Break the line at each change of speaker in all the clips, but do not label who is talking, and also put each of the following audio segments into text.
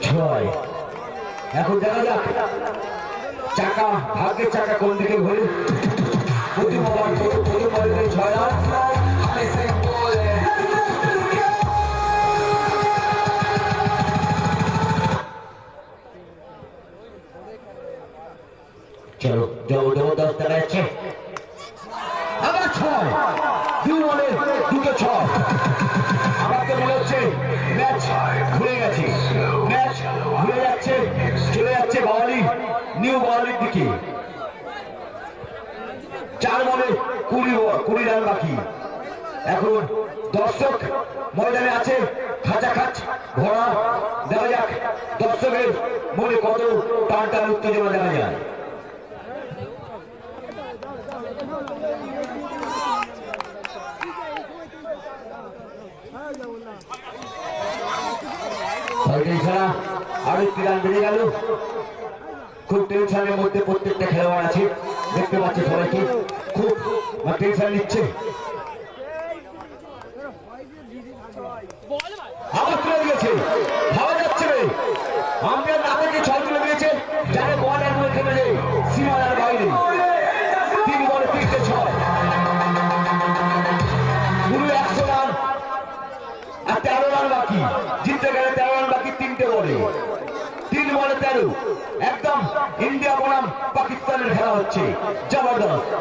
ছয়। এখন দেখা যাক চাকা, ভাগ্যের চাকা কোন দিকে ঘুরে। প্রথম বলে 6 রান। চলো জবরদস্ত দেখা যাচ্ছে। আবার 6, 2 বলে 2 6। আমার তো মনে হচ্ছে ম্যাচ ঘুরে গেছে, ম্যাচ ঘুরে যাচ্ছে, চলে যাচ্ছে বাওয়ালি, নিউ বাওয়ালির দিকে। 4 বলে 20 রান বাকি। এখন দর্শক ময়দানে আছে, খাঁচাখাচ ভরা। দেখা যাক দর্শকের মনে কত টান টান উত্তেজনা দেখা যায়। আরো একটি রান বেড়ে গেল। খুব টেনশনের মধ্যে প্রত্যেকটা খেলোয়াড় আছে, দেখতে পাচ্ছে সবাইকে খুব টেনশন নিচ্ছে। আবার তুলে দিয়েছে, ভাবা যাচ্ছে রে আম্পায়ার না থেকে 6 তুলে দিয়েছে, যারা বল একবার খেলে সীমানার বাইরে। 3 বলে 3 6, পুরো 100 রান আর 13 রান বাকি। জিততে গেলে 13 রান বাকি 3টে বলে। 3 বলে 13, একদম ইন্ডিয়া বনাম পাকিস্তানের খেলা হচ্ছে, জবরদস্ত।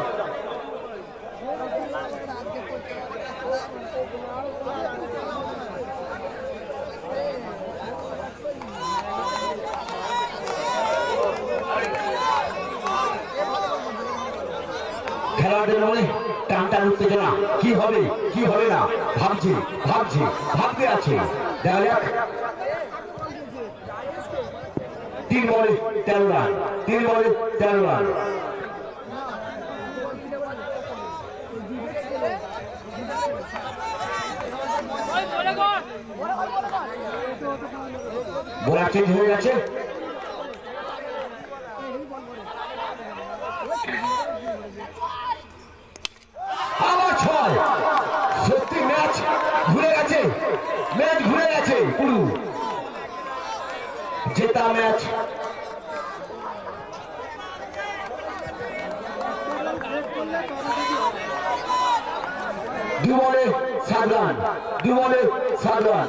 খেলোয়াড়দের মনে টান টান উত্তেজনা, কি হবে কি হবে না ভাবছে ভাবছে ভাবতে আছে। দেখা যাক 3 বলে 13 রান, 3 বলে 13 রান। বোলার চেঞ্জ হয়ে গেছে। আবার 6, সত্যি ম্যাচ ঘুরে গেছে, ম্যাচ ঘুরে গেছে পুরো। জেতা ম্যাচ। 2 বলে 7 রান, 2 বলে 7 রান।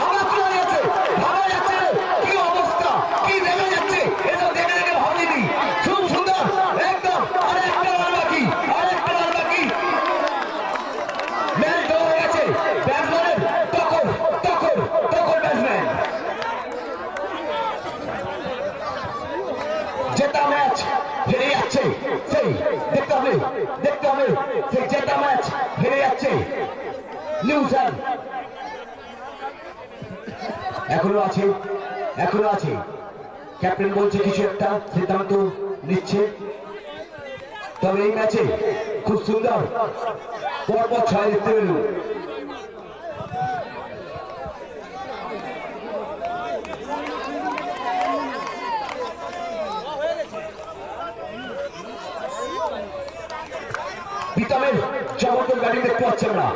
আবার চলে গেছে, ভাবা যাচ্ছে কি অবস্থা, কি নেমে যাচ্ছে, এসব দেখে দেখে ভাবিনি। খুব সুন্দর, একদম। আর একটা রান বাকি, আর একটা রান বাকি। ম্যাচ হয়ে গেছে, ব্যাটসম্যানের টক্কর টক্কর টক্কর ব্যাটসম্যান। জেতা ম্যাচ হেরে যাচ্ছে, সেই দেখতে হবে দেখতে হবে, সেই জেতা ম্যাচ হেরে যাচ্ছে নিউজিল্যান্ড। এখনো আছে, এখনো আছে। ক্যাপ্টেন বলছে কিছু একটা সিদ্ধান্ত নিচ্ছে। তবে এই ম্যাচে খুব সুন্দর পরপর 6 দেখতে পেল। বিতমের চমৎকার ব্যাটিং দেখতে পাচ্ছেন না।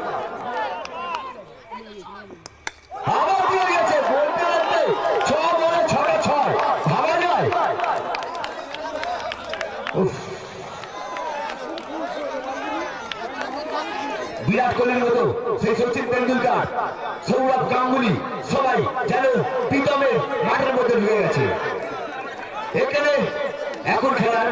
আবার দিয়ে গেছে, বলতে বলতে 6 বলে 6 6, ভাবা যায়। বিরাট কোহলির মতো, সেই সচিন তেন্ডুলকার, সৌরভ গাঙ্গুলি, সবাই যেন প্রীতমের মাঠের মধ্যে ঢুকে গেছে। এখানে এখন খেলার